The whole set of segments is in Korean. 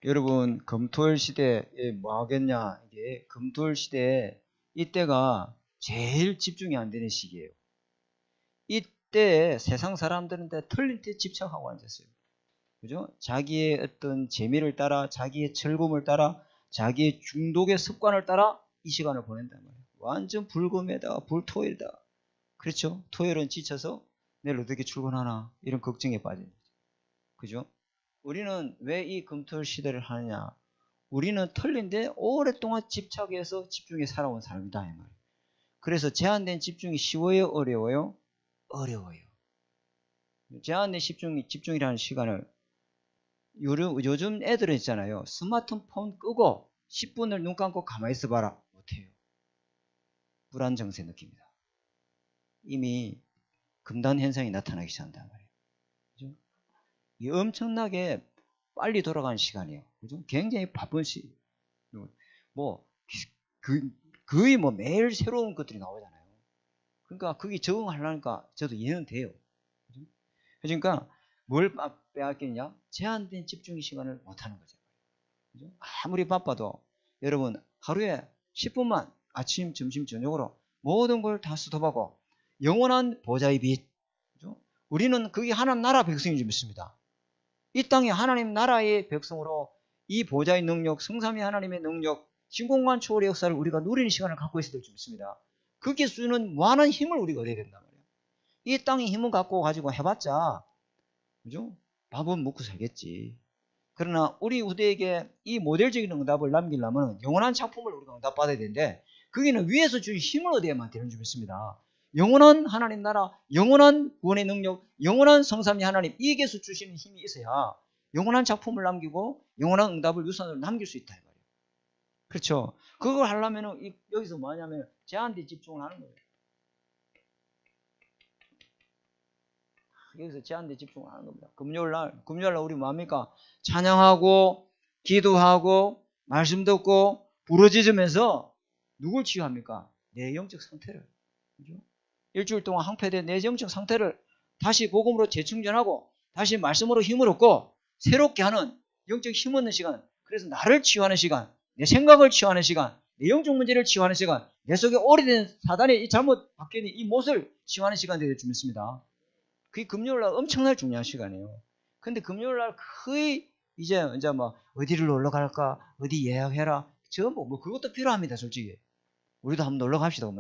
여러분, 금토일 시대에 뭐 하겠냐? 이게 금토일 시대에 이때가 제일 집중이 안 되는 시기예요. 이때 세상 사람들한테 틀린 데 집착하고 앉았어요. 그죠? 자기의 어떤 재미를 따라, 자기의 즐거움을 따라, 자기의 중독의 습관을 따라 이 시간을 보낸단 말이에요. 완전 불금에다가 불토일이다. 그렇죠? 토요일은 지쳐서 내일 어떻게 출근하나 이런 걱정에 빠진 거죠. 그죠? 우리는 왜 이 금토일 시대를 하느냐? 우리는 틀린데 오랫동안 집착해서 집중해 살아온 사람이다 이 말이에요. 그래서 제한된 집중이 쉬워요, 어려워요? 어려워요. 제한된 집중이라는 시간을 요즘 애들은 있잖아요. 스마트폰 끄고 10분을 눈 감고 가만히 있어봐라. 못해요. 불안정세 느낍니다. 이미 금단 현상이 나타나기 시작한단 말이에요. 그죠? 이 엄청나게 빨리 돌아가는 시간이에요. 그죠? 굉장히 바쁜 뭐, 거의 뭐 매일 새로운 것들이 나오잖아요. 그러니까 그게 적응하려니까 저도 이해는 돼요. 그죠? 그러니까 뭘 빼앗기느냐? 제한된 집중의 시간을 못하는 거죠. 그죠? 아무리 바빠도 여러분 하루에 10분만 아침, 점심, 저녁으로 모든 걸 다 스톱하고 영원한 보좌의 빛. 그죠? 우리는 그게 하나님 나라 백성인 줄 믿습니다. 이 땅에 하나님 나라의 백성으로 이 보좌의 능력, 성삼위 하나님의 능력, 신공간 초월의 역사를 우리가 누리는 시간을 갖고 있어야 될 줄 믿습니다. 그게 주는 무한한 힘을 우리가 얻어야 된단 말이에요. 이 땅의 힘을 갖고 가지고 해봤자, 그죠? 밥은 먹고 살겠지. 그러나 우리 후대에게 이 모델적인 응답을 남기려면 영원한 작품을 우리가 응답받아야 되는데, 거기는 위에서 주신 힘을 얻어야만 되는 줄 믿습니다. 영원한 하나님 나라, 영원한 구원의 능력, 영원한 성삼위 하나님, 이게서 주시는 힘이 있어야 영원한 작품을 남기고 영원한 응답을 유산으로 남길 수 있다 이 말이에요. 그렇죠? 그걸 하려면 여기서 뭐냐면 제한된 집중을 하는 거예요. 여기서 제한된 집중을 하는 겁니다. 금요일날 우리 뭐합니까? 찬양하고 기도하고 말씀 듣고 부르짖으면서 누굴 치유합니까? 내 영적 상태를. 그죠? 일주일 동안 항폐된 내 영적 상태를 다시 복음으로 재충전하고 다시 말씀으로 힘을 얻고 새롭게 하는 영적 힘 얻는 시간. 그래서 나를 치유하는 시간, 내 생각을 치유하는 시간, 내 영적 문제를 치유하는 시간, 내 속에 오래된 사단의 이 잘못 바뀌는 이 못을 치유하는 시간이 되어 주셨습니다. 그게 금요일날 엄청나게 중요한 시간이에요. 근데 금요일날 거의 이제 뭐 어디를 놀러 갈까, 어디 예약해라, 전부 뭐 그것도 필요합니다, 솔직히. 우리도 한번 놀러 갑시다.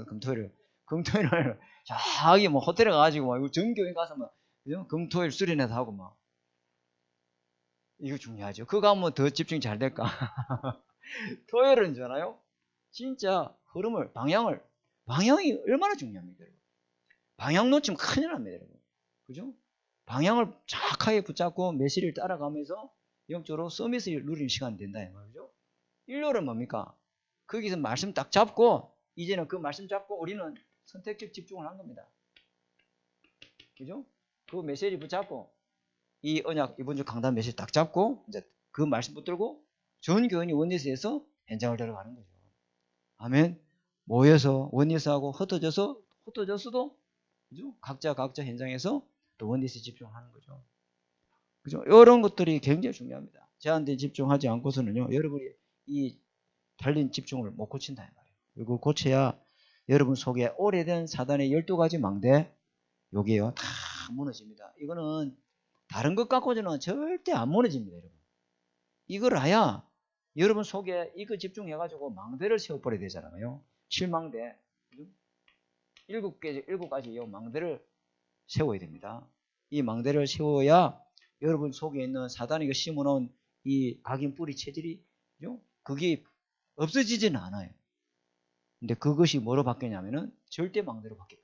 금토일을 저기 뭐 호텔에 가가지고 막 전교회 가서 막 금토일 수련회도 하고 막 이거 중요하죠. 그거 하면 더 집중이 잘 될까? 토요일은 있잖아요. 진짜 흐름을 방향이 얼마나 중요합니까, 여러분? 방향 놓치면 큰일 납니다, 여러분. 그죠? 방향을 정확하게 붙잡고 메시지를 따라가면서 영적으로 서밋을 누리는 시간이 된다 이 말이죠. 일요일은 뭡니까? 거기서 말씀 딱 잡고 이제는 그 말씀 잡고 우리는 선택적 집중을 한 겁니다. 그죠? 그 메시지 붙잡고 이 언약 이번 주 강단 메시지 딱 잡고 이제 그 말씀 붙들고 전 교인이 원리스에서 현장을 데려가는 거죠. 아멘. 모여서 원리스하고 흩어졌어도 그죠? 각자 현장에서 또 원리스에 집중하는 거죠. 그죠? 이런 것들이 굉장히 중요합니다. 제한된 집중하지 않고서는요, 여러분이 이 달린 집중을 못 고친다 이 말이에요. 이거 고쳐야 여러분 속에 오래된 사단의 12가지 망대, 요게요, 다 무너집니다. 이거는 다른 것 갖고는 절대 안 무너집니다, 여러분. 이걸 해야 여러분 속에 이거 집중해가지고 망대를 세워버려야 되잖아요. 7망대. 7가지 이 망대를 세워야 됩니다. 이 망대를 세워야 여러분 속에 있는 사단이 심어놓은 이 각인 뿌리 체질이, 그게 없어지지는 않아요. 근데 그것이 뭐로 바뀌냐면은 절대 망대로 바뀌어요.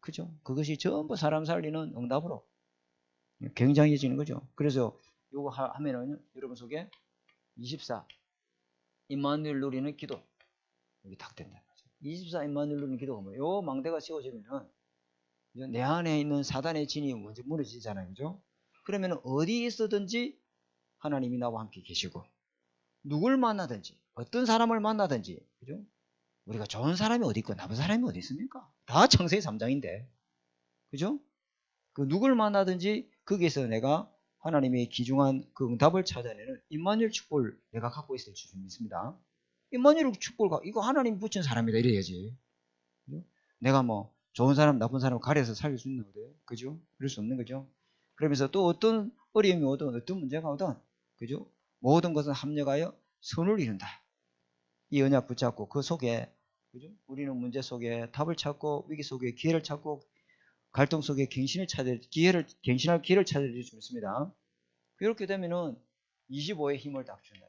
그죠? 그것이 전부 사람 살리는 응답으로 굉장해지는 거죠. 그래서 요거 하면은 여러분 속에 24 임마누엘 누리는 기도 여기 딱 된다. 24 임마누엘 누리는 기도가 뭐예요? 요 망대가 세워지면은 내 안에 있는 사단의 진이 먼저 무너지잖아요. 그죠? 그러면 어디 있어든지 하나님이 나와 함께 계시고, 누굴 만나든지, 어떤 사람을 만나든지, 그죠? 우리가 좋은 사람이 어디 있고, 나쁜 사람이 어디 있습니까? 다 창세기 3장인데. 그죠? 그 누굴 만나든지, 거기에서 내가 하나님의 귀중한 그 응답을 찾아내는 임마누엘 축복을 내가 갖고 있을 줄 믿습니다. 임마누엘 축복을 이거 하나님 붙인 사람이다 이래야지. 그죠? 내가 뭐 좋은 사람 나쁜 사람 가려서 살릴 수 있는 거예요. 그죠? 그럴 수 없는 거죠. 그러면서 또 어떤 어려움이 오든 어떤 문제가 오든 그죠? 모든 것은 합력하여 선을 이룬다. 이 언약 붙잡고 그 속에 그죠? 우리는 문제 속에 답을 찾고 위기 속에 기회를 찾고 갈등 속에 갱신을 찾을 갱신할 기회를 찾을 수 있습니다. 그렇게 되면은 25의 힘을 딱 준다.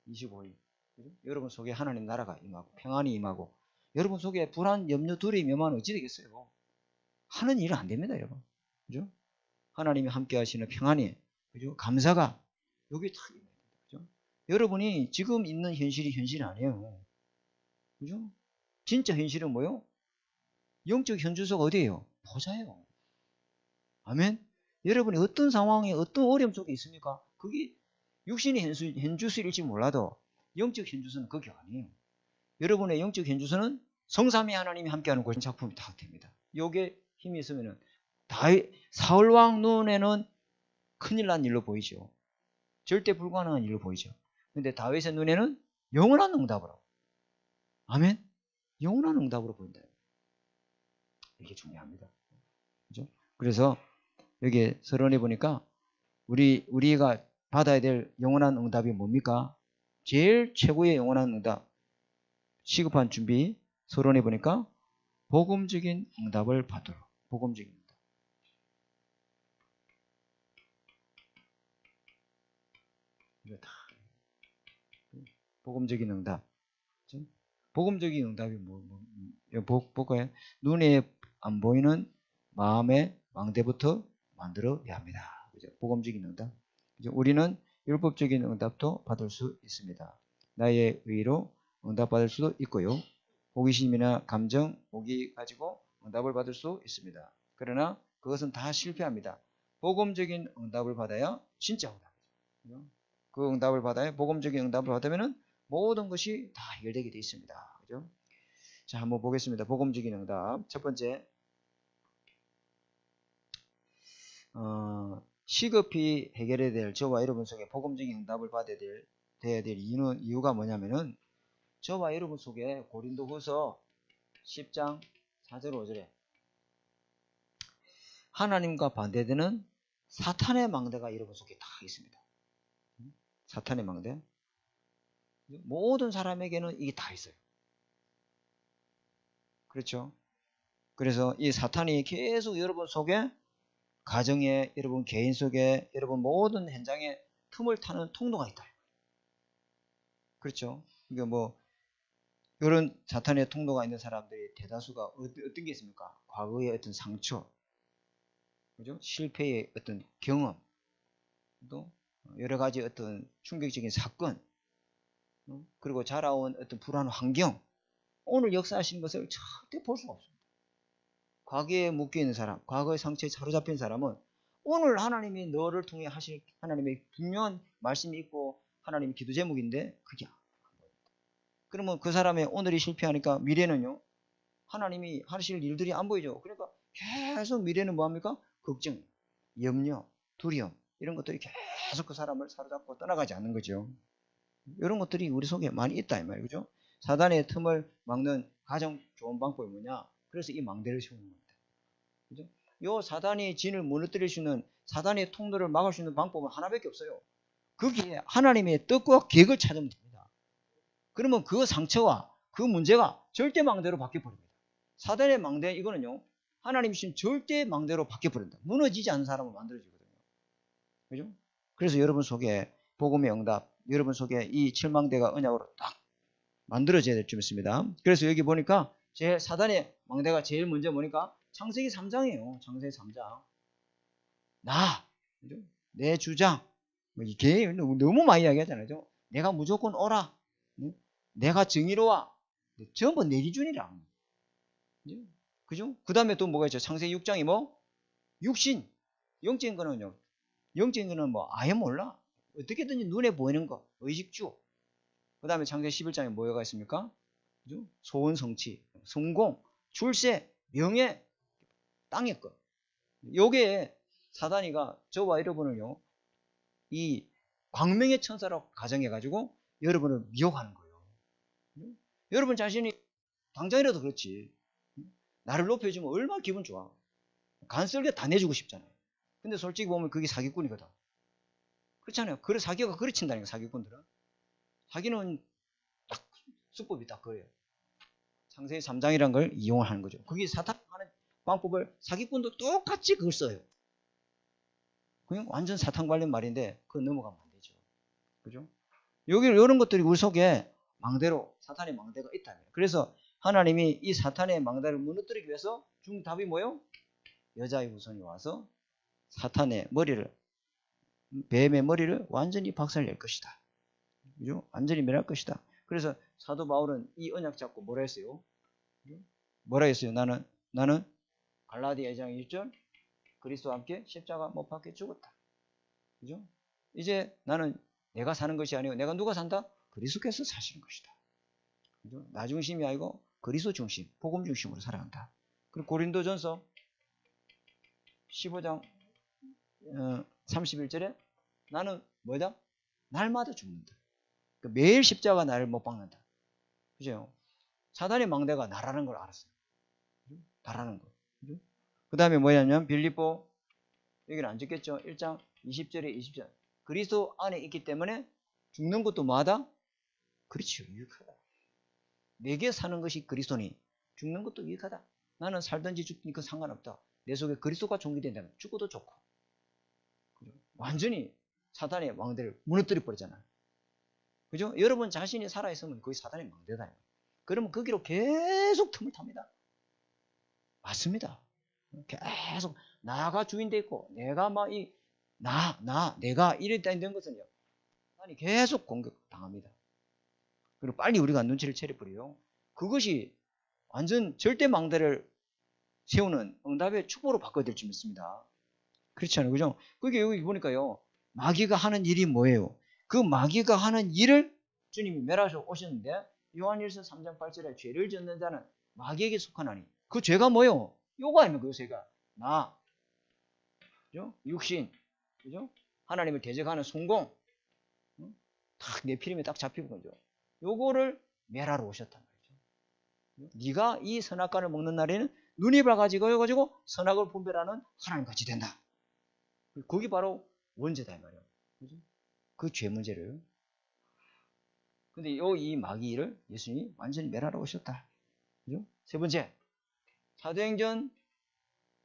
25의. 그죠? 여러분 속에 하나님 나라가 임하고 평안이 임하고 여러분 속에 불안, 염려, 두려움이 임하면 어찌 되겠어요? 하는 일은 안 됩니다, 여러분. 그죠? 하나님이 함께 하시는 평안이, 그죠? 감사가 여기 다 있는 거죠. 그죠? 여러분이 지금 있는 현실이 현실이 아니에요. 그죠? 진짜 현실은 뭐요? 영적 현주소가 어디예요? 보좌예요. 아멘? 여러분이 어떤 상황에 어떤 어려움 속에 있습니까? 그게 육신의 현주소일지 몰라도 영적 현주소는 그게 아니에요. 여러분의 영적 현주소는 성삼위 하나님이 함께하는 그런 작품이 다 됩니다. 요게 힘이 있으면은 사울왕 눈에는 큰일 난 일로 보이죠. 절대 불가능한 일로 보이죠. 근데 다윗의 눈에는 영원한 응답으로. 아멘? 영원한 응답으로 보인다. 이게 중요합니다. 그죠? 그래서 여기 서론에 보니까 우리가 받아야 될 영원한 응답이 뭡니까? 제일 최고의 영원한 응답. 시급한 준비. 서론에 보니까 복음적인 응답을 받도록. 복음적인 응답. 복음적인 응답. 복음적인 응답이 볼까요? 눈에 안 보이는 마음의 망대부터 만들어야 합니다. 그죠? 복음적인 응답. 그죠? 우리는 율법적인 응답도 받을 수 있습니다. 나의 의로 응답받을 수도 있고요. 호기심이나 감정, 오기 가지고 응답을 받을 수 있습니다. 그러나 그것은 다 실패합니다. 복음적인 응답을 받아야 진짜 응답이죠. 그 응답을 받아야 복음적인 응답을 받으면은 모든 것이 다 해결되게 되어 있습니다. 그죠? 자, 한번 보겠습니다. 복음적인 응답. 첫 번째, 시급히 해결해야 될 저와 여러분 속에 복음적인 응답을 돼야 될 이유가 뭐냐면은 저와 여러분 속에 고린도후서 10장 4절 5절에 하나님과 반대되는 사탄의 망대가 여러분 속에 다 있습니다. 사탄의 망대. 모든 사람에게는 이게 다 있어요. 그렇죠? 그래서 이 사탄이 계속 여러분 속에 가정에 여러분 개인 속에 여러분 모든 현장에 틈을 타는 통로가 있다. 그렇죠? 그러니까 뭐 이런 사탄의 통로가 있는 사람들이 대다수가 어떤 게 있습니까? 과거의 어떤 상처, 그죠? 실패의 어떤 경험, 또 여러 가지 어떤 충격적인 사건, 그리고 자라온 어떤 불안한 환경, 오늘 역사하시는 것을 절대 볼 수가 없습니다. 과거에 묶여있는 사람, 과거의 상처에 사로잡힌 사람은 오늘 하나님이 너를 통해 하실 하나님의 분명한 말씀이 있고 하나님의 기도 제목인데 그게 안 보입니다. 그러면 그 사람의 오늘이 실패하니까 미래는요, 하나님이 하실 일들이 안 보이죠. 그러니까 계속 미래는 뭐합니까? 걱정, 염려, 두려움 이런 것들이 계속 그 사람을 사로잡고 떠나가지 않는 거죠. 이런 것들이 우리 속에 많이 있다 이 말이죠. 그죠? 사단의 틈을 막는 가장 좋은 방법이 뭐냐? 그래서 이 망대를 세우는 겁니다. 그죠? 요 사단이 진을 무너뜨릴 수 있는 사단의 통로를 막을 수 있는 방법은 하나밖에 없어요. 거기에 하나님의 뜻과 계획을 찾으면 됩니다. 그러면 그 상처와 그 문제가 절대 망대로 바뀌어버립니다. 사단의 망대 이거는요, 하나님이 주신 절대 망대로 바뀌어버린다. 무너지지 않는 사람을 만들어지거든요. 그죠? 그래서 여러분 속에 복음의 응답, 여러분 속에 이 칠망대가 언약으로 딱 만들어져야 될 줄 믿습니다. 그래서 여기 보니까 제일 사단의 망대가 제일 먼저 보니까 창세기 3장이에요. 창세기 3장. 그죠? 내 주장. 이게 너무 많이 이야기하잖아요. 내가 무조건 오라. 내가 정의로워. 전부 내 기준이라. 그죠? 그 다음에 또 뭐가 있죠? 창세기 6장이 뭐? 육신. 영적인 거는요. 영적인 거는 뭐 아예 몰라. 어떻게든지 눈에 보이는 거. 의식주. 그 다음에 창세기 11장에 뭐가 있습니까? 그죠? 소원 성취, 성공, 출세, 명예, 땅의 것. 요게 사단이가 저와 여러분을요, 이 광명의 천사라고 가정해가지고 여러분을 미혹하는 거예요. 여러분 자신이 당장이라도 그렇지. 나를 높여주면 얼마나 기분 좋아. 간쓸게 다 내주고 싶잖아요. 근데 솔직히 보면 그게 사기꾼이거든. 그렇잖아요. 그래, 사기가 그르친다니까, 사기꾼들은. 사기는 딱 수법이 딱 그래요. 창세기 3장이라는 걸 이용하는 거죠. 그게 사탄 하는 방법을 사기꾼도 똑같이 그걸 써요. 그냥 완전 사탄 관련 말인데 그거 넘어가면 안 되죠. 그죠? 여기 이런 것들이 우리 속에 망대로, 사탄의 망대가 있다. 그래서 하나님이 이 사탄의 망대를 무너뜨리기 위해서 준 답이 뭐예요? 여자의 후손이 와서 사탄의 머리를, 뱀의 머리를 완전히 박살낼 것이다. 그죠? 완전히 멸할 것이다. 그래서 사도 바울은 이 언약 잡고 뭐라 했어요? 뭐라 했어요? 나는 갈라디아 2장 1절 그리스도와 함께 십자가 못 박혀 죽었다. 그죠? 이제 나는 내가 사는 것이 아니고 내가 누가 산다? 그리스도께서 사시는 것이다. 그죠? 나 중심이 아니고 그리스도 중심, 복음 중심으로 살아간다. 그리고 고린도전서 15장 31절에 나는 뭐다? 날마다 죽는다. 그러니까 매일 십자가 나를 못 박는다. 그죠? 사단의 망대가 나라는 걸 알았어요. 나라는 거. 그 다음에 뭐냐면 빌립보, 여기는 안 적겠죠? 1장 20절에 20절. 그리스도 안에 있기 때문에 죽는 것도 뭐하다? 그렇죠. 유익하다. 내게 사는 것이 그리스도니 죽는 것도 유익하다. 나는 살든지 죽든지 그 상관없다. 내 속에 그리스도가 존귀된다면 죽어도 좋고. 완전히 사단의 망대를 무너뜨려 버리잖아요. 그죠? 여러분 자신이 살아있으면 거의 사단의 망대다. 그러면 거기로 계속 틈을 탑니다. 맞습니다. 계속 나가 주인 돼 있고 내가 막 내가 이랬다 있는 것은요, 사단이 계속 공격당합니다. 그리고 빨리 우리가 눈치를 채려버려요. 그것이 완전 절대 망대를 세우는 응답의 축복으로 바꿔야 될 줄 믿습니다. 그렇지 않아요? 그죠? 그게 여기 보니까요, 마귀가 하는 일이 뭐예요? 그 마귀가 하는 일을 주님이 멸하셔 오셨는데, 요한일서 3장 8절에 죄를 짓는 자는 마귀에게 속하나니, 그 죄가 뭐예요? 요거 아닙니까? 그 죄가 그죠? 육신, 그죠? 하나님을 대적하는 성공, 딱 네피림에 딱 잡히는 거죠. 요거를 멸하러 오셨단 말이죠. 네가 이 선악과를 먹는 날에는 눈이 밝아지고 선악을 분별하는 하나님 같이 된다. 그게 바로 원죄다 이 말이에요. 그죠? 그 죄 문제를. 근데 이 마귀를 예수님이 완전히 멸하러 오셨다. 그죠? 세 번째, 사도행전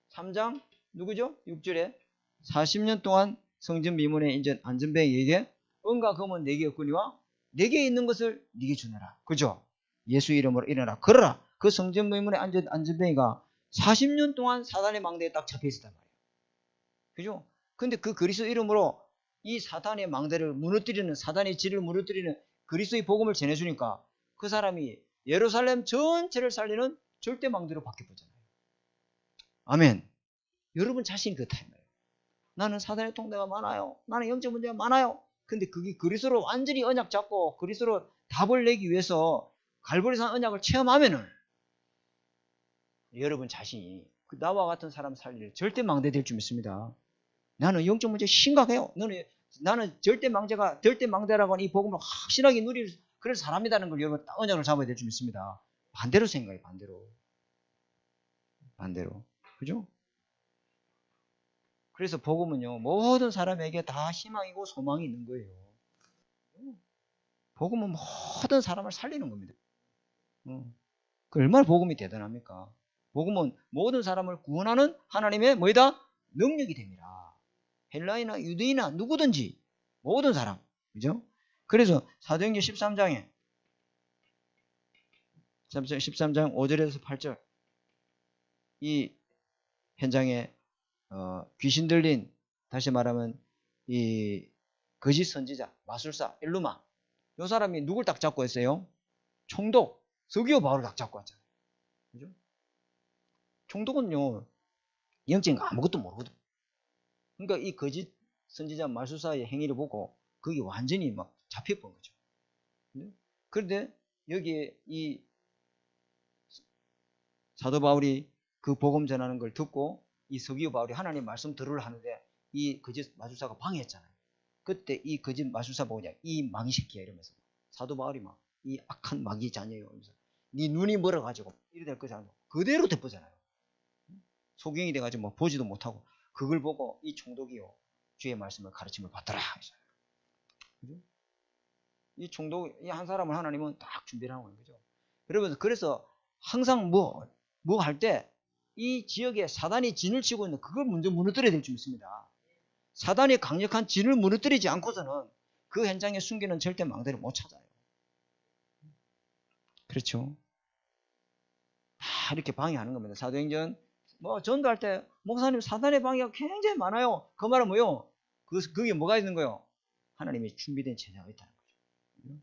3장 누구죠? 6절에 40년 동안 성전 미문에 인전 안전뱅이에게 은과 금은 네게 없거니와 네게 있는 것을 네게 주너라. 그죠? 예수 이름으로 일어나 걸어라. 그 성전 미문에 앉은 안전뱅이가 40년 동안 사단의 망대에 딱 잡혀 있었단 말이에요. 그죠? 근데 그 그리스도 이름으로 이 사탄의 망대를 무너뜨리는, 사단의 질을 무너뜨리는 그리스도의 복음을 전해주니까 그 사람이 예루살렘 전체를 살리는 절대 망대로 바뀌어보잖아요. 아멘. 여러분 자신이 그렇다. 나는 사단의 통제가 많아요. 나는 영적 문제가 많아요. 근데 그게 그리스도로 완전히 언약 잡고 그리스도로 답을 내기 위해서 갈보리산 언약을 체험하면은 여러분 자신이 나와 같은 사람 살릴 절대 망대될 줄 믿습니다. 나는 영적 문제 심각해요. 나는 절대 망대라고 하는 이 복음을 확실하게 누릴 그럴 사람이라는 걸 여러분 딱 언약을 잡아야 될 줄 믿습니다. 반대로 생각해, 반대로. 그죠? 그래서 복음은요, 모든 사람에게 다 희망이고 소망이 있는 거예요. 복음은 모든 사람을 살리는 겁니다. 그 얼마나 복음이 대단합니까? 복음은 모든 사람을 구원하는 하나님의 뭐이다? 능력이 됩니다. 헬라이나 유대인이나 누구든지 모든 사람. 그죠? 그래서 사도행전 13장 5절에서 8절 이 현장에 귀신 들린, 다시 말하면 이 거짓 선지자, 마술사, 일루마, 이 사람이 누굴 딱 잡고 했어요? 총독, 서기오 바울을 딱 잡고 왔잖아요. 그죠? 총독은요, 영적인 거 아무것도 모르거든. 그러니까 이 거짓 선지자, 마술사의 행위를 보고 그게 완전히 막 잡혀본 거죠. 그런데 여기에 이 사도 바울이 그 복음 전하는 걸 듣고 이 서기오 바울이 하나님 말씀 들으려 하는데 이 거짓 마술사가 방해했잖아요. 그때 이 거짓 마술사 보고 이 마귀 새끼야 이러면서 사도 바울이 막 이 악한 마귀 자녀예요 이러면서 네 눈이 멀어가지고 이래 될 거잖아. 그대로 대포잖아요. 소경이 돼가지고 뭐 보지도 못하고 그걸 보고 이 총독이요 주의 말씀을 가르침을 받더라. 그죠? 이 총독 이 한 사람을 하나님은 딱 준비를 하고 있는 거죠. 여러분 그래서 항상 뭐 할 때 이 지역에 사단이 진을 치고 있는 그걸 먼저 무너뜨려야 될 줄 믿습니다. 사단이 강력한 진을 무너뜨리지 않고서는 그 현장에 숨기는 절대 망대를 못 찾아요. 그렇죠? 다 이렇게 방해하는 겁니다. 사도행전 뭐 전도할 때 목사님 사단의 방해가 굉장히 많아요. 그 말은 뭐요? 그게 뭐가 있는 거요? 하나님의 준비된 제자가 있다는 거죠.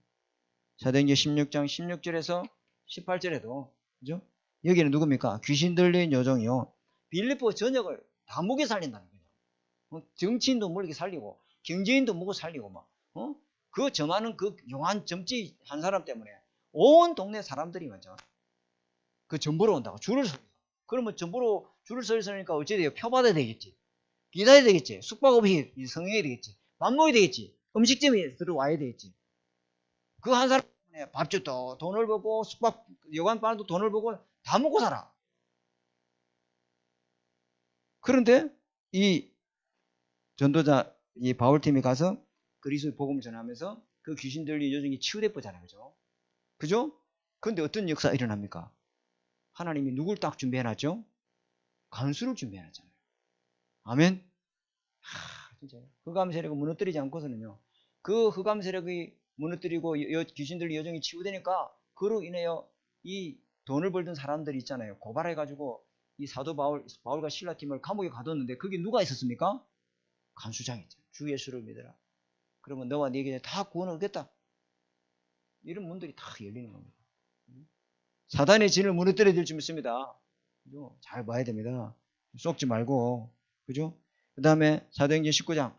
사도행전 16장 16절에서 18절에도 그죠? 여기는 누굽니까? 귀신 들린 여종이요. 빌립보 전역을 다 먹여 살린다는 거죠. 정치인도 먹여 살리고 경제인도 먹여 살리고 막 그 점하는 그 용한 점지 한 사람 때문에 온 동네 사람들이 먼저 그 전보러 온다고 줄을 서. 그러면 전보러 줄을 서 있으니까 어찌 돼요? 표 받아야 되겠지. 기다려야 되겠지. 숙박업이 성행해야 되겠지. 밥 먹어야 되겠지. 음식점에 들어와야 되겠지. 그 한 사람 때문에 밥집도 돈을 벌고 숙박 여관반도 돈을 벌고 다 먹고 살아. 그런데 이 전도자 이 바울팀이 가서 그리스도의 복음을 전하면서 그 귀신 들린 여종이 치유됐잖아요. 그죠? 그죠? 그런데 어떤 역사가 일어납니까? 하나님이 누굴 딱 준비해놨죠? 간수를 준비해놨잖아요. 아멘? 진짜요. 흑암 세력을 무너뜨리지 않고서는요. 그 흑암 세력이 무너뜨리고 귀신 들린 여종이 치유되니까 그로 인하여 이 돈을 벌던 사람들이 있잖아요. 고발해가지고 이 사도 바울과 실라팀을 감옥에 가뒀는데 거기 누가 있었습니까? 간수장이 있죠. 주 예수를 믿어라. 그러면 너와 네게 다 구원을 얻겠다. 이런 문들이 다 열리는 겁니다. 사단의 진을 무너뜨려야 될 줄 믿습니다. 그죠? 잘 봐야 됩니다. 쏙지 말고. 그죠? 그 다음에 사도행전 19장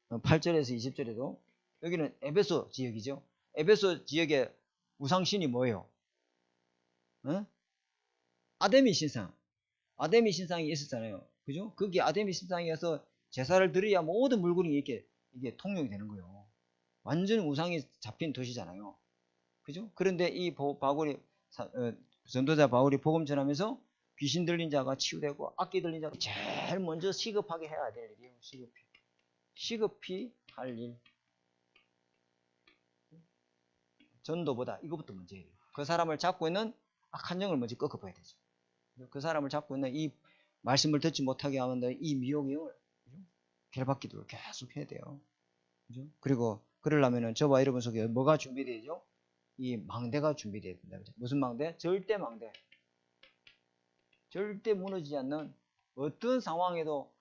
8절에서 20절에도 여기는 에베소 지역이죠. 에베소 지역의 우상신이 뭐예요? 아데미 신상. 아데미 신상이 있었잖아요. 그죠? 거기 아데미 신상에서 제사를 드려야 모든 물건이 이게 통용이 되는 거예요. 완전 우상이 잡힌 도시잖아요. 그죠? 그런데 이 전도자 바울이 복음 전하면서 귀신 들린 자가 치유되고 악기 들린 자가 제일 먼저 시급하게 해야 될 일이에요. 시급히 할 일. 전도보다 이것부터 먼저 해야 돼요. 그 사람을 잡고 있는 악한 영을 먼저 꺾어봐야 되죠. 그 사람을 잡고 있는 이 말씀을 듣지 못하게 하는 이 미혹의 영을 결박기도를 계속 해야 돼요. 그죠? 그리고 그러려면은 저와 여러분 속에 뭐가 준비되죠? 이 망대가 준비되어야 된다. 그죠? 무슨 망대? 절대 망대. 절대 무너지지 않는 어떤 상황에도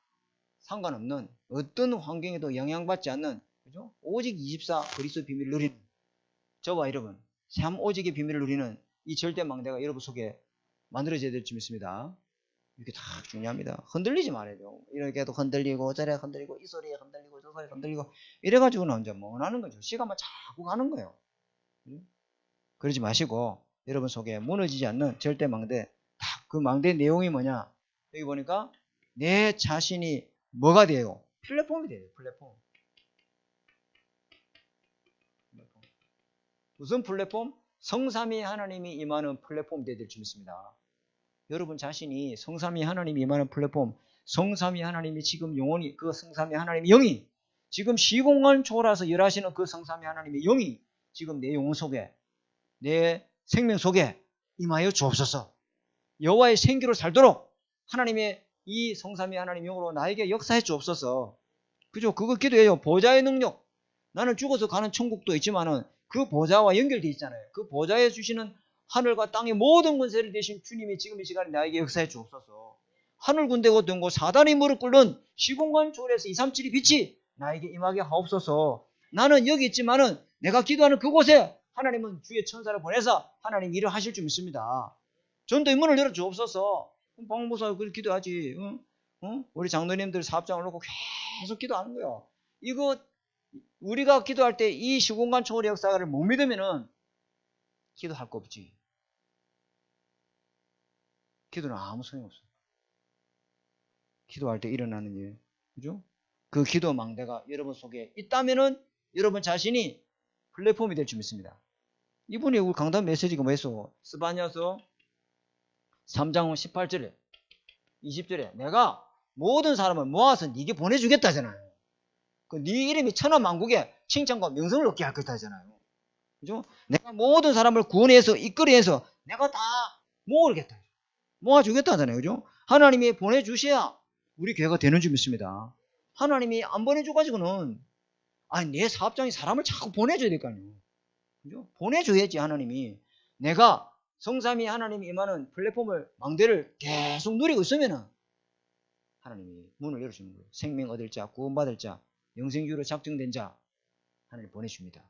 상관없는 어떤 환경에도 영향받지 않는 그죠? 오직 24 그리스도 비밀을 누리는 저와 여러분 참 오직의 비밀을 누리는 이 절대 망대가 여러분 속에 만들어져야 될 줄 믿습니다. 이렇게 다 중요합니다. 흔들리지 말아야 돼요. 이렇게도 흔들리고 저래 흔들리고 이 소리에 흔들리고 저 소리에 흔들리고 이래가지고는 언제 뭐 하는 거죠. 시간만 자꾸 가는 거예요. 그러지 마시고 여러분 속에 무너지지 않는 절대 망대 딱 그 망대 내용이 뭐냐 여기 보니까 내 자신이 뭐가 돼요? 플랫폼이 돼요. 플랫폼. 무슨 플랫폼? 성삼위 하나님이 임하는 플랫폼 되어야 될 줄 믿습니다. 여러분 자신이 성삼위 하나님이 임하는 플랫폼 성삼위 하나님이 지금 영혼이 그 성삼위 하나님의 영이 지금 시공간 초월해서 일하시는 그 성삼위 하나님의 영이 지금 내 영혼 속에 내 생명 속에 임하여 주옵소서. 여호와의 생기로 살도록 하나님의 이 성삼위 하나님 영으로 나에게 역사해 주옵소서. 그죠? 그거 기도해요. 보좌의 능력. 나는 죽어서 가는 천국도 있지만은 그 보좌와 연결되어 있잖아요. 그 보좌에 주시는 하늘과 땅의 모든 권세를 대신 주님이 지금 이 시간에 나에게 역사해 주옵소서. 하늘 군대가 된 곳 사단의 무릎 꿇는 시공간 초월에서 237이 빛이 나에게 임하게 하옵소서. 나는 여기 있지만은 내가 기도하는 그곳에 하나님은 주의 천사를 보내서 하나님 일을 하실 줄 믿습니다. 전도의 문을 열어 주옵소서. 박목사 그렇게 기도하지. 우리 장로님들 사업장을 놓고 계속 기도하는 거예요. 이거 우리가 기도할 때 이 시공간 초월의 역사를 못 믿으면은 기도할 거 없지. 기도는 아무 소용없어. 기도할 때 일어나는 일. 그죠? 그 기도 망대가 여러분 속에 있다면은 여러분 자신이 플랫폼이 될 줄 믿습니다. 이분이 우리 강단 메시지가 뭐였어? 스바냐서 3장 18절에 20절에 내가 모든 사람을 모아서 네게 보내주겠다잖아요. 그 네 이름이 천하만국에 칭찬과 명성을 얻게 할 것이잖아요. 그죠? 내가 모든 사람을 구원해서 이끌어내서 내가 다 모으겠다. 모아주겠다잖아요. 그죠? 하나님이 보내주셔야 우리 교회가 되는 줄 믿습니다. 하나님이 안 보내줘가지고는 아니 내 사업장이 사람을 자꾸 보내줘야 될 거 아니에요. 그죠? 보내줘야지 하나님이. 내가 성삼위 하나님이 임하는 플랫폼을 망대를 계속 누리고 있으면은 하나님이 문을 열어주는 거예요. 생명 얻을 자, 구원받을 자, 영생주로 작정된 자 하나님 보내줍니다.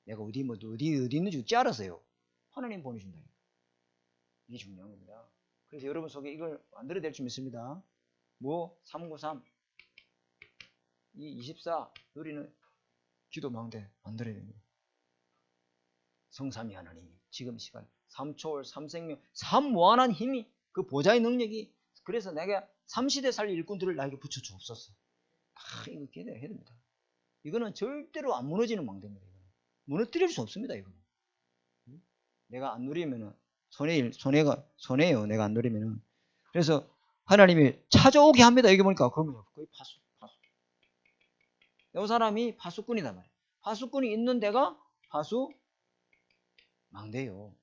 내가 어디 있는지 어찌 알았어요. 하나님 보내준다. 이게 중요한 겁니다. 그래서 여러분 속에 이걸 만들어야 될 줄 믿습니다. 뭐 393 이 24 누리는 기도 망대 만들어야 됩니다. 성삼위 하나님이 지금 이 시간 3초월 3생명 3무한한 힘이 그 보좌의 능력이 그래서 내가 3시대 살릴 일꾼들을 나에게 붙여 주옵소서. 이거 기도해야 됩니다. 이거는 절대로 안 무너지는 망대입니다. 이거는. 무너뜨릴 수 없습니다. 이거는. 내가 안 누리면은 손해예요. 내가 안 누리면은. 그래서 하나님이 찾아오게 합니다. 여기 보니까 그러면 거의 파수. 이 사람이 파수꾼이단 말이에요. 파수꾼이 있는 데가 파수 망대예요.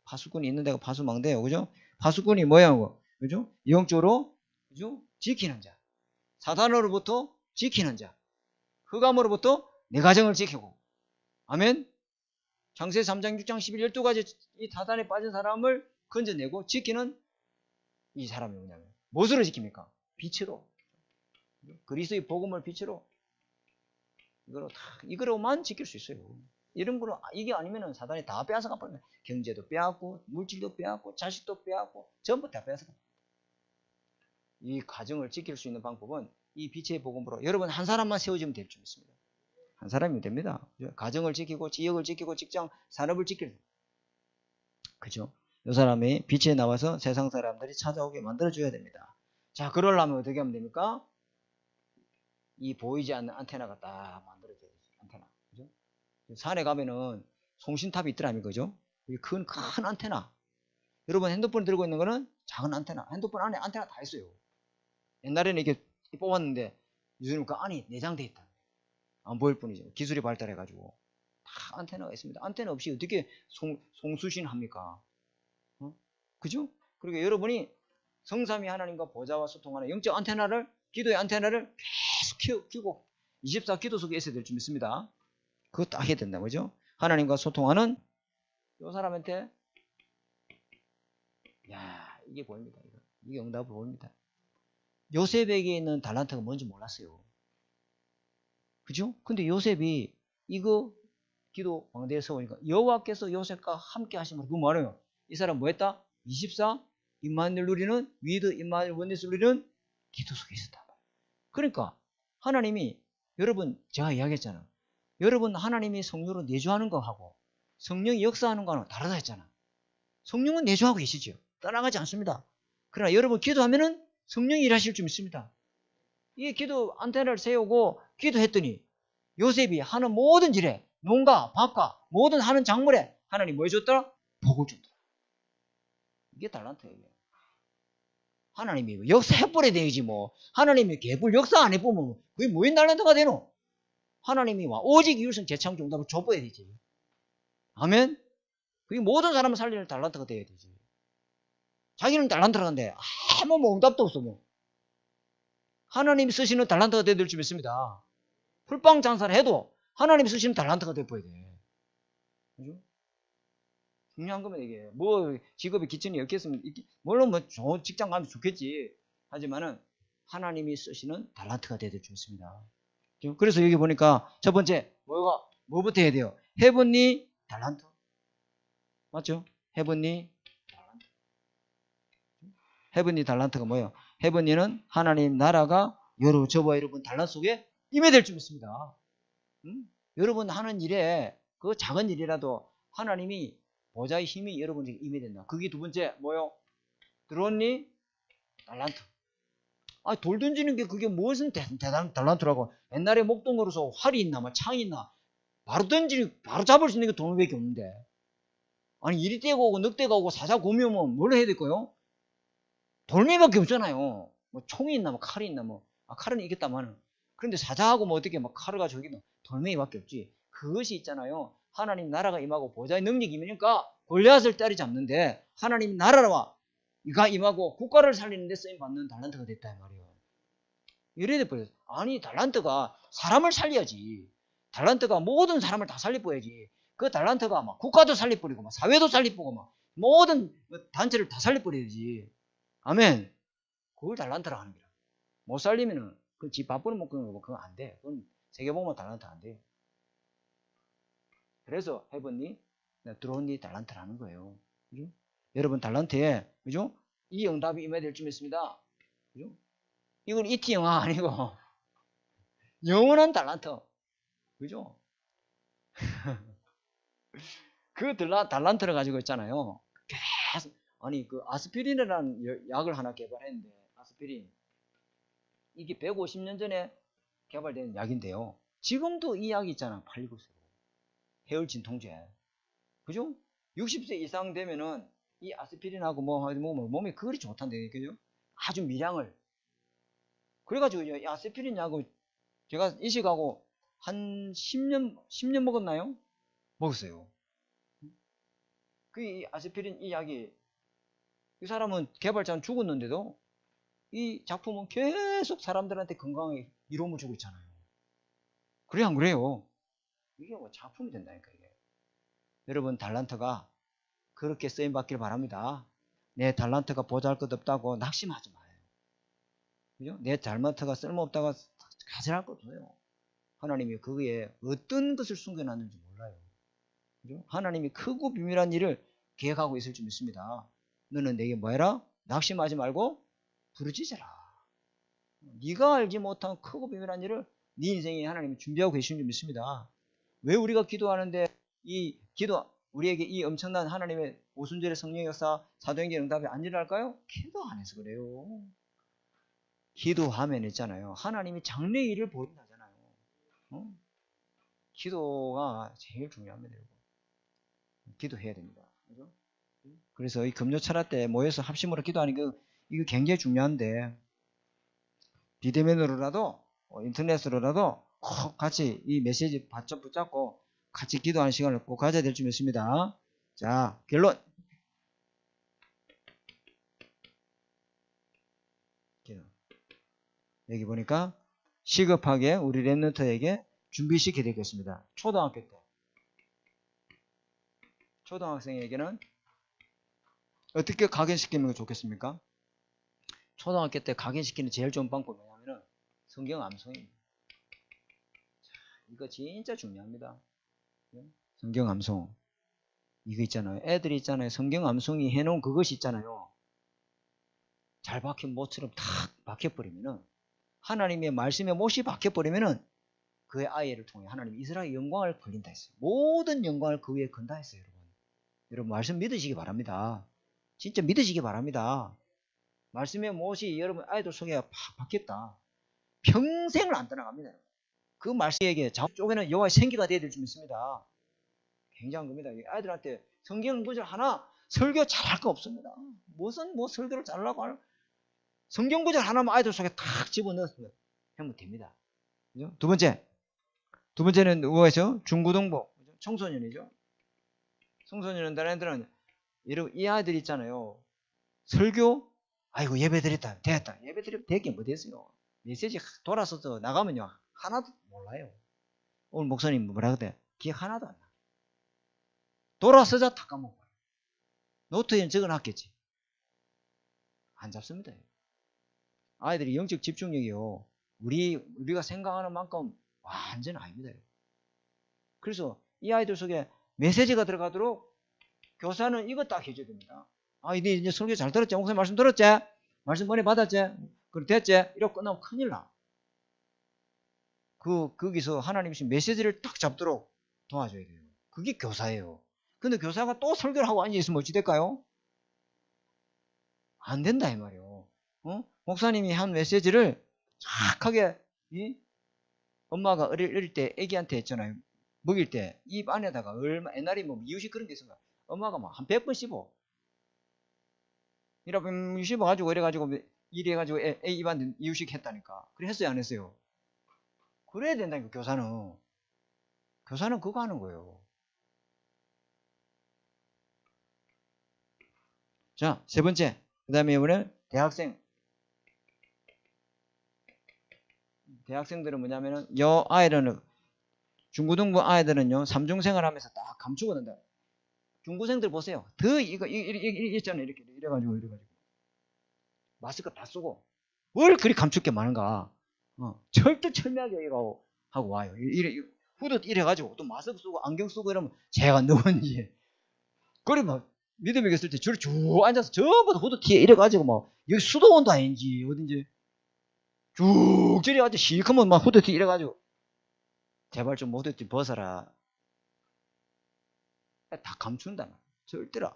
파수꾼이 있는 데가 파수 망대예요. 그죠? 파수꾼이 뭐야? 그죠? 영적으로 그죠? 지키는 자. 사단으로부터 지키는 자. 흑암으로부터 내 가정을 지키고. 아멘. 창세기 3장 6장 11 12가지 이 타단에 빠진 사람을 건져내고 지키는 이 사람이 뭐냐면 무엇으로 지킵니까? 빛으로. 그리스도의 복음을 빛으로. 이거로만 지킬 수 있어요. 이런 거로 이게 아니면은 사단이 다 빼앗아가 버려요. 경제도 빼앗고 물질도 빼앗고 자식도 빼앗고 전부 다 빼앗아가. 이 가정을 지킬 수 있는 방법은 이 빛의 복음으로 여러분 한 사람만 세워지면 될 줄 믿습니다. 한 사람이면 됩니다. 가정을 지키고 지역을 지키고 직장 산업을 지키는 그죠? 이 사람이 빛에 나와서 세상 사람들이 찾아오게 만들어줘야 됩니다. 자, 그러려면 어떻게 하면 됩니까? 이 보이지 않는 안테나가 딱 만들어져야 돼요. 안테나. 그죠? 산에 가면은 송신탑이 있더라면 그죠? 큰 안테나. 여러분 핸드폰 들고 있는 거는 작은 안테나. 핸드폰 안에 안테나 다 있어요. 옛날에는 이렇게 뽑았는데 요즘 그 안이 내장돼 있다. 안 보일 뿐이죠. 기술이 발달해가지고 다 안테나가 있습니다. 안테나 없이 어떻게 송수신 합니까? 그죠? 그러니까 여러분이 성삼위 하나님과 보좌와 소통하는 영적 안테나를 기도의 안테나를 계속 키우고 24 기도 속에 있어야 될 줄 믿습니다. 그거 딱 해야 된다. 그죠? 하나님과 소통하는 이 사람한테 이게 보입니다. 이게 응답을 보입니다. 요셉에게 있는 달란트가 뭔지 몰랐어요. 그죠? 근데 요셉이 이거 기도 망대에 서오니까 여호와께서 요셉과 함께 하시면 그거 뭐래요? 이 사람 뭐 했다? 24 임마누엘 누리는 위드 임마누엘 원네스 누리는 기도 속에 있었다. 그러니까 하나님이 여러분 제가 이야기했잖아. 여러분 하나님이 성령으로 내주하는 거하고 성령이 역사하는 거는 다르다 했잖아. 성령은 내주하고 계시죠. 떠나가지 않습니다. 그러나 여러분 기도하면은 성령이 일하실 줄 믿습니다. 이 기도 안테나를 세우고 기도했더니 요셉이 하는 모든 일에 농가, 밭가, 모든 하는 작물에 하나님 뭐 해줬더라? 복을 줬더라. 이게 달란트예요. 하나님이 역사해버려야 되지 뭐. 하나님이 개불 역사 안 해보면 그게 뭐인 달란트가 되노? 하나님이 와 오직 이웃은 재창조 응답을 줘버려야 되지. 아멘? 그게 모든 사람을 살리는 달란트가 돼야 되지. 자기는 달란트가 한데 아무 뭐 응답도 없어 뭐. 하나님이 쓰시는 달란트가 되어야 될 줄 믿습니다. 풀빵 장사를 해도 하나님이 쓰시는 달란트가 되어야 돼. 그죠? 중요한 거면 이게 뭐 직업이 기천이 엮였으면 물론 뭐 좋은 직장 가면 좋겠지. 하지만은 하나님이 쓰시는 달란트가 되어야 될 줄 믿습니다. 그래서 여기 보니까 첫 번째 뭐부터 해야 돼요? 헤븐리 달란트. 맞죠? 헤븐리 달란트. 헤븐리 달란트가 뭐예요? 헤븐리는 하나님 나라가 저와 여러분 달란트 속에 임해야 될 줄 믿습니다. 여러분 하는 일에 그 작은 일이라도 하나님이 보좌의 힘이 여러분에게 임해야 된다. 그게 두 번째 뭐요? 들었니? 달란트. 아, 돌 던지는 게 그게 무슨 대단한 달란트라고. 옛날에 목동으로서 활이 있나, 뭐 창이 있나. 바로 잡을 수 있는 게 돌밖에 없는데. 아니, 이리떼가 오고, 늑대가 오고, 사자 곰이 오면 뭘 해야 될까요? 돌멩이밖에 없잖아요. 뭐 총이 있나, 뭐 칼이 있나, 뭐. 아, 칼은 이겼다마는. 그런데 사자하고 뭐 어떻게 막 칼을 가지고 이기나. 돌멩이밖에 없지. 그것이 있잖아요. 하나님 나라가 임하고 보좌의 능력이 임하니까 골리앗을 때리잡는데 하나님 나라와 이가 임하고 국가를 살리는데 쓰임받는 달란트가 됐다 이 말이에요. 이래야 돼 버렸어. 아니, 달란트가 사람을 살려야지. 달란트가 모든 사람을 다 살려버려야지. 그 달란트가 막 국가도 살려버리고 막 사회도 살려버리고 막 모든 단체를 다 살려버려야지. 아멘. 그걸 달란트라 하는 거야. 못 살리면은 그 집 밥벌이 먹는 거고 그건 안 돼. 그건 세계복음은 달란트 안 돼. 그래서 해봤니? 들어온니 달란트라는 거예요. 그죠? 여러분 달란트에 그죠? 이 응답이 임해야 될 줄 믿습니다. 그죠? 이건 이티 영화 아니고 영원한 달란트. 그죠? 그 달란트를 가지고 있잖아요. 계속 아니 그 아스피린이라는 약을 하나 개발했는데 아스피린 이게 150년 전에 개발된 약인데요. 지금도 이 약이 있잖아. 팔리고 있어요. 해열 진통제. 그죠? 60세 이상 되면은 이 아스피린하고 몸에 그리 좋단데, 그죠? 아주 미량을. 그래가지고 이 아스피린 약을 제가 이식하고 한 10년 먹었나요? 먹었어요. 그 아스피린 이 약이 이 사람은 개발자는 죽었는데도 이 작품은 계속 사람들한테 건강에 이로움을 주고 있잖아요. 그래 안 그래요? 이게 뭐 작품이 된다니까 이게. 여러분 달란트가 그렇게 쓰임 받길 바랍니다. 내 달란트가 보잘것없다고 낙심하지 마요. 그죠? 내 달란트가 쓸모없다고 가지할 것 없어요. 하나님이 거기에 어떤 것을 숨겨놨는지 몰라요. 그죠? 하나님이 크고 비밀한 일을 계획하고 있을 줄 믿습니다. 너는 내게 뭐해라? 낙심하지 말고 부르짖어라. 네가 알지 못한 크고 비밀한 일을 네 인생에 하나님이 준비하고 계신 줄 믿습니다. 왜 우리가 기도하는데 우리에게 이 엄청난 하나님의 오순절의 성령 역사, 사도행전 응답이 안 일어날까요? 기도 안 해서 그래요. 기도하면 있잖아요. 하나님이 장래 일을 보인다잖아요. 어? 기도가 제일 중요합니다. 기도해야 됩니다. 그죠? 그래서 이 금요철화 때 모여서 합심으로 기도하는 거 이거 굉장히 중요한데 비대면으로라도 인터넷으로라도 꼭 같이 이 메시지 바짝 붙잡고 같이 기도하는 시간을 꼭 가져야 될 줄 믿습니다. 자, 결론. 여기 보니까 시급하게 우리 랩런트에게 준비시켜야 되겠습니다. 초등학교 때. 초등학생에게는 어떻게 각인시키는 게 좋겠습니까? 초등학교 때 각인시키는 제일 좋은 방법이 뭐냐면은 성경 암송입니다. 이거 진짜 중요합니다. 성경 암송. 이거 있잖아요. 애들이 있잖아요. 성경 암송이 해놓은 그것이 있잖아요. 잘 박힌 못처럼 탁 박혀버리면은 하나님의 말씀에 못이 박혀버리면은 그의 아이를 통해 하나님 이스라엘 영광을 걸린다 했어요. 모든 영광을 그 위에 건다 했어요. 여러분 말씀 믿으시기 바랍니다. 진짜 믿으시기 바랍니다. 말씀의 못이 여러분 아이들 속에 팍 박혔다. 평생을 안 떠나갑니다. 그 말씀에게 쪽에는 여호와의 생기가 되어야 될 줄 믿습니다. 굉장한 겁니다. 아이들한테 성경 구절 하나 설교 잘할 거 없습니다. 무슨 설교를 잘하려고 하는 성경 구절 하나만 아이들 속에 탁 집어넣었으면 하면 됩니다. 그죠? 두 번째는 뭐겠죠? 중고등부 청소년이죠. 청소년 다른 애들은 여러분 이 아이들 있잖아요. 설교 아이고 예배 드렸다 됐다. 예배 드리면 되게 뭐 됐어요. 메시지 돌아서서 나가면요 하나도 몰라요. 오늘 목사님 뭐라 그래? 기억 하나도 안 나. 돌아서자 다 까먹어요. 노트에는 적어놨겠지. 안 잡습니다. 아이들이 영적 집중력이요. 우리가 생각하는 만큼 완전 아닙니다. 그래서 이 아이들 속에 메시지가 들어가도록 교사는 이거 딱 해줘야 됩니다. 아, 이제 설교 잘 들었지? 목사님 말씀 들었지? 말씀 번에 받았지? 그럼 됐지? 이러고 끝나면 큰일 나. 거기서 하나님이 메시지를 딱 잡도록 도와줘야 돼요. 그게 교사예요. 근데 교사가 또 설교를 하고 앉아있으면 어찌 될까요? 안 된다 이 말이요. 목사님이 한 메시지를 정확하게 엄마가 어릴 때 애기한테 했잖아요. 먹일 때 입 안에다가 얼마 옛날에 뭐 이유식 그런 게 있었나 엄마가 막 한 100번 씹어. 이러면 씹어가지고 이래가지고 이래가지고 애 입안에 이유식 했다니까. 그래 했어요 안 했어요? 그래야 된다니까 교사는. 교사는 그거 하는 거예요. 자, 세 번째. 그 다음에 이번엔 대학생들은 뭐냐면은 여 아이들은 중고등부 아이들은요 삼중생활 하면서 딱 감추고 된다. 중고생들 보세요. 더 이거 있잖아요. 이렇게 이래가지고 마스크 다 쓰고 뭘 그리 감춥게 많은가. 절대 철저하게 이거 하고 와요. 후드 이래가지고 또 마스크 쓰고 안경 쓰고 이러면 제가 누군지. 그래 막 믿음이 있을 때 줄을 쭉 앉아서 전부 다 후드 티에 이래가지고 막 여기 수도원도 아닌지 어딘지 쭉 저래가지고 시커먼 막 후드 티 이래가지고 제발 좀 후드 티 벗어라. 다 감춘다. 절대로.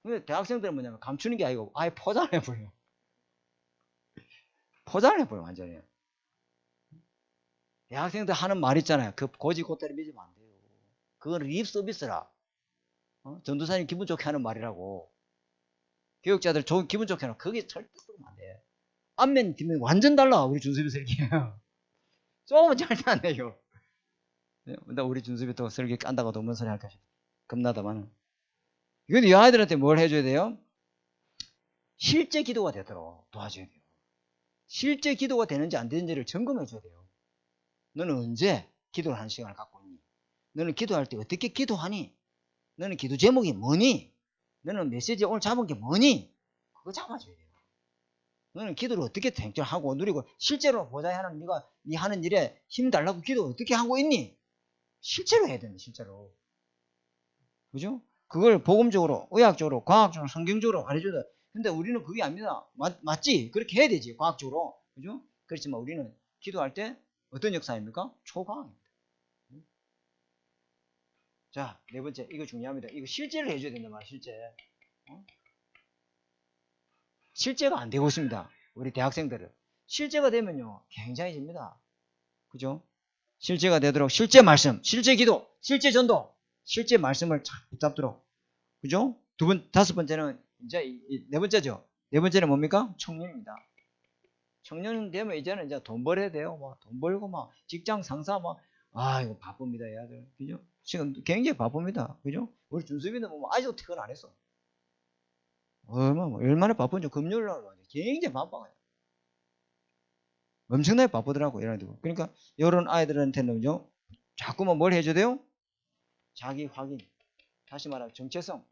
근데 대학생들은 뭐냐면 감추는 게 아니고 아예 포장을 해버려요. 포장을 해버려요 완전히. 대학생들 하는 말 있잖아요. 그 고지 곧대로 믿으면 안 돼요. 그건 립 서비스라. 전도사님 기분 좋게 하는 말이라고. 교육자들 좋은 기분 좋게 하는 그게 절대 쓰면 안 돼. 앞면 뒷면 완전 달라. 우리 준수비 설계예요. 조금은 절대 안 돼요. 근데 우리 준수비 또 설계 깐다고 너무 소리 할까 싶어. 겁나다만. 이건 이 아이들한테 뭘 해줘야 돼요? 실제 기도가 되도록 도와줘야 돼요. 실제 기도가 되는지 안 되는지를 점검해 줘야 돼요. 너는 언제 기도를 하는 시간을 갖고 있니? 너는 기도할 때 어떻게 기도하니? 너는 기도 제목이 뭐니? 너는 메시지 오늘 잡은 게 뭐니? 그거 잡아줘야 돼요. 너는 기도를 어떻게 탱결하고 누리고 실제로 보좌에 하는 네가 네 하는 일에 힘 달라고 기도 어떻게 하고 있니? 실제로 해야 된다. 실제로. 그죠? 그걸 복음적으로, 의학적으로, 과학적으로, 성경적으로 가르쳐줘야 돼. 근데 우리는 그게 아닙니다. 맞지? 그렇게 해야 되지. 과학적으로. 그죠? 그렇지만 우리는 기도할 때 어떤 역사입니까? 초과학입니다. 자, 네 번째. 이거 중요합니다. 이거 실제를 해줘야 된단 말이야, 실제. 실제가 안 되고 있습니다. 우리 대학생들은. 실제가 되면요, 굉장해집니다. 그죠? 실제가 되도록 실제 말씀, 실제 기도, 실제 전도, 실제 말씀을 잘 붙잡도록. 그죠? 다섯 번째는, 이제 네 번째죠. 네 번째는 뭡니까? 청년입니다. 청년 되면 이제는 이제 돈 벌어야 돼요. 막 돈 벌고 막 직장 상사 막, 이거 바쁩니다, 얘들. 그죠? 지금 굉장히 바쁩니다. 그죠? 우리 준수비는 뭐 아직도 퇴근 안 했어. 얼마나 바쁜지 금요일 날 굉장히 바빠요. 엄청나게 바쁘더라고, 이런. 그러니까, 이런 아이들한테는요, 자꾸만 뭘 해줘야 돼요? 자기 확인. 다시 말하면 정체성.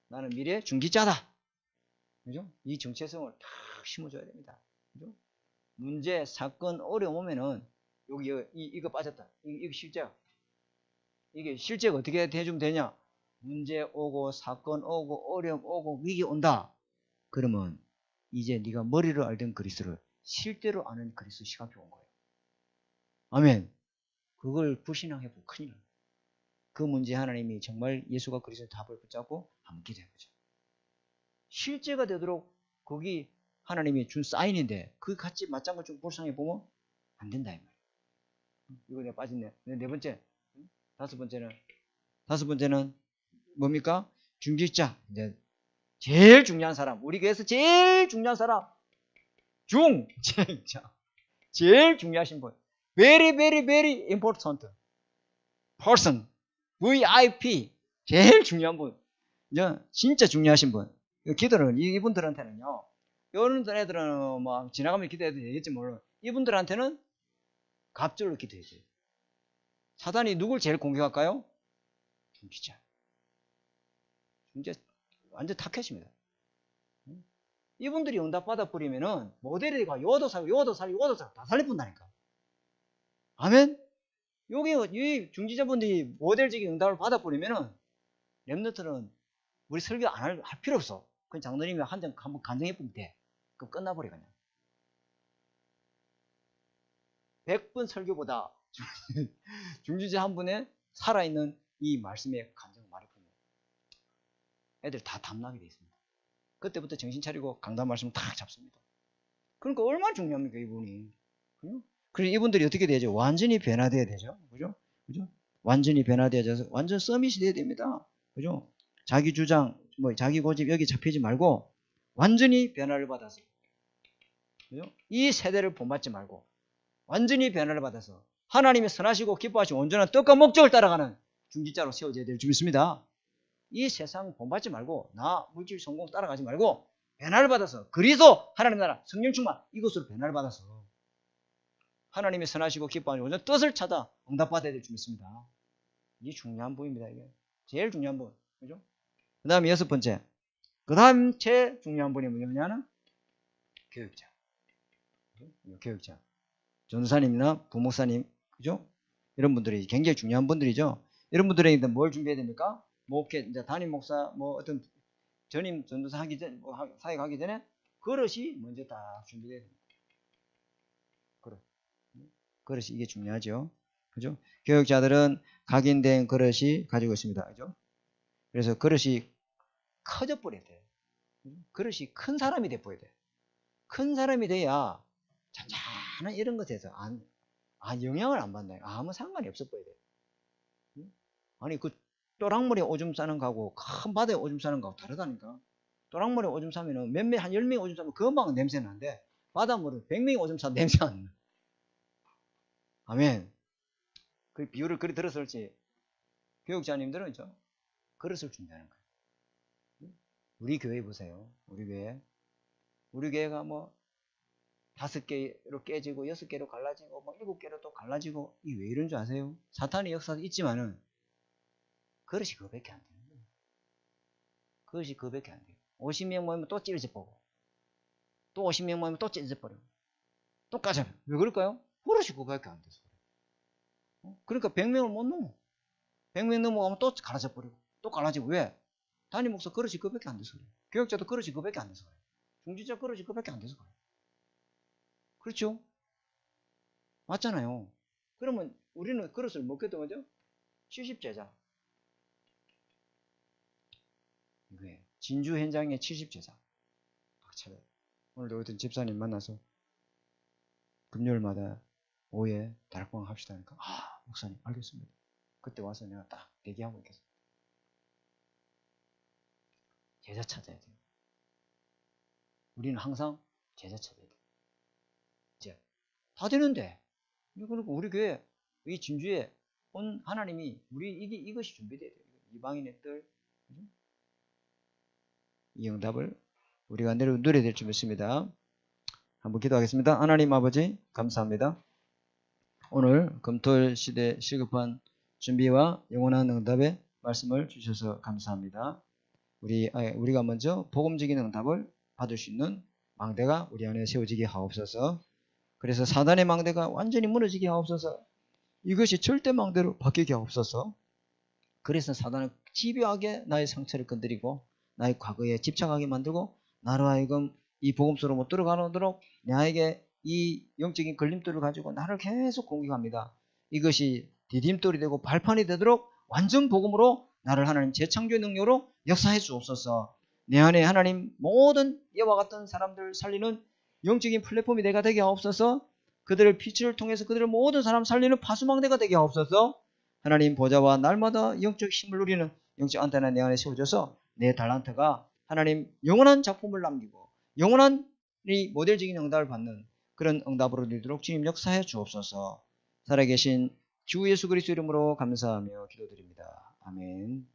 나는 미래 중기자다. 그죠? 이 정체성을 탁 심어줘야 됩니다. 그죠? 문제, 사건, 어려움 오면은, 여기, 이거 빠졌다. 이거 실제야. 이게 실제가 어떻게 해주면 되냐? 문제 오고, 사건 오고, 어려움 오고, 위기 온다. 그러면, 이제 네가 머리로 알던 그리스도를 실제로 아는 그리스도 시간이 온 거예요. 아멘. 그걸 불신앙해보고 큰일 납니다. 그 문제 하나님이 정말 예수가 그리스도의 답을 붙잡고 한번 기도해보죠. 실제가 되도록 거기 하나님이 준 사인인데 그 같이 맞장구 좀 불쌍해보면 안 된다 이 말이에요. 이거 내가 빠졌네. 네 번째. 다섯 번째는 뭡니까? 중직자. 이제 제일 중요한 사람. 우리 교회에서 제일 중요한 사람. 중직자. 제일 중요하신 분. Very, very, very important person. VIP. 제일 중요한 분. 진짜 중요하신 분. 기도를, 이분들한테는요, 이런 애들은 막 지나가면 기도해도 되겠지 몰라. 이분들한테는 갑절로 기도해줘요. 사단이 누굴 제일 공격할까요? 중직자. 진짜 완전 타켓입니다. 이분들이 응답 받아버리면은 모델이 가 요도 살고 다 살려본다니까. 아멘? 여기 이 중지자분들이 모델적인 응답을 받아버리면은 랩너트는 우리 설교 안 할 필요 없어. 그냥 장로님이 한번 간증해보면 돼. 그럼 끝나버려 그냥. 100번 설교보다 중지자 한 분의 살아있는 이 말씀의 간증을 말해보면 애들 다 담나게 돼 있습니다. 그때부터 정신 차리고 강단 말씀 탁 잡습니다. 그러니까 얼마나 중요합니까, 이분이. 그죠? 그래서 이분들이 어떻게 되죠? 완전히 변화돼야 되죠. 그죠? 그죠? 완전히 변화되어져서 완전 서밋이 돼야 됩니다. 그죠? 자기 주장, 뭐 자기 고집 여기 잡히지 말고 완전히 변화를 받아서, 그죠? 이 세대를 본받지 말고 완전히 변화를 받아서 하나님의 선하시고 기뻐하시고 온전한 뜻과 목적을 따라가는 중지자로 세워져야 될 줄 믿습니다. 이 세상 본받지 말고 나 물질 성공 따라가지 말고 변화를 받아서 그리스도 하나님 나라 성령 충만 이것으로 변화를 받아서 하나님의 선하시고 기뻐하시고 온전한 뜻을 찾아 응답받아야 될 줄 믿습니다. 이게 중요한 부분입니다. 이게 제일 중요한 부분. 그죠? 그 다음에 6번째. 그 다음 제일 중요한 부분이 뭐냐면 교육자. 교육자. 전도사님이나 부목사님, 그죠? 이런 분들이 굉장히 중요한 분들이죠. 이런 분들에게 뭘 준비해야 됩니까? 목회, 이제 담임 목사, 뭐 어떤 전임 전도사 하기 전, 뭐 사역 하기 전에 그릇이 먼저 딱 준비돼야 됩니다. 그릇이 이게 중요하죠. 그죠? 교육자들은 각인된 그릇이 가지고 있습니다. 그죠? 그래서 그릇이 커져 버려야 돼. 그릇이 큰 사람이 돼 버려야 돼. 큰 사람이 돼야 잔잔한 이런 것에서 영향을 안 받나요? 아무 상관이 없어 보여야 돼. 아니 그 또랑물에 오줌 싸는 거하고 큰 바다에 오줌 싸는 거하고 다르다니까. 또랑물에 오줌 싸면은 몇몇 한 10명이 오줌 싸면 금방 냄새 나는데 바닷물은 100명이 오줌 싸면 냄새 안 나. 아멘. 그 비유를 그리 들었을지 교육자님들은 그릇을 준비하는 거예요. 우리 교회 보세요. 우리 교회가 뭐 5개로 깨지고 6개로 갈라지고 뭐 7개로 또 갈라지고 이 왜 이런 줄 아세요? 사탄의 역사도 있지만은 그릇이 그거밖에 안 돼요. 그것이 그거밖에 안 돼요. 50명 모이면 또 찢어져 버리고 또 50명 모이면 또 찢어져 버리고 또 까져요. 왜 그럴까요? 그릇이 그거밖에 안 돼서. 그러니까 100명을 못 넘어. 100명 넘어가면 또 갈라져 버리고 또 갈라지고. 왜? 담임 목사 그릇이 그거밖에 안 돼서 그래요. 교육자도 그릇이 그거밖에 안 돼서 그래요. 중지자 그릇이 그거밖에 안 돼서 그래요. 그렇죠? 맞잖아요. 그러면 우리는 그릇을 먹게 되면 70제자. 이거예요. 진주 현장의 70제자. 오늘도 어떤 집사님 만나서 금요일마다 오후에 다락방 합시다 하니까 목사님 알겠습니다. 그때 와서 내가 딱 대기하고 있겠습니다. 제자 찾아야 돼요. 우리는 항상 제자 찾아야 돼요. 이제 다 되는데 그리고 우리 교회 이 진주에 온 하나님이 이것이 준비돼야 돼요. 이방인의 뜰, 이 응답을 우리가 누려야 될 줄 믿습니다. 한번 기도하겠습니다. 하나님 아버지 감사합니다. 오늘 금토일 시대 시급한 준비와 영원한 응답의 말씀을 주셔서 감사합니다. 우리가 먼저 복음적인 응답을 받을 수 있는 망대가 우리 안에 세워지게 하옵소서. 그래서 사단의 망대가 완전히 무너지게 하옵소서. 이것이 절대 망대로 바뀌게 하옵소서. 그래서 사단은 집요하게 나의 상처를 건드리고 나의 과거에 집착하게 만들고 나로 하여금 이 복음서로 못 들어가도록 나에게 이 영적인 걸림돌을 가지고 나를 계속 공격합니다. 이것이 디딤돌이 되고 발판이 되도록 완전 복음으로 나를 하나님 재창조의 능력으로 역사해 주옵소서. 내 안에 하나님 모든 이와 같은 사람들을 살리는 영적인 플랫폼이 내가 되게 하옵소서. 그들을 빛을 통해서 그들을 모든 사람 살리는 파수망대가 되게 하옵소서. 하나님 보좌와 날마다 영적 힘을 누리는 영적 안테나 내 안에 세워져서 내 달란트가 하나님 영원한 작품을 남기고 영원한 이 모델적인 응답을 받는 그런 응답으로 늘도록 주님 역사해 주옵소서. 살아계신 주 예수 그리스도 이름으로 감사하며 기도드립니다. 아멘.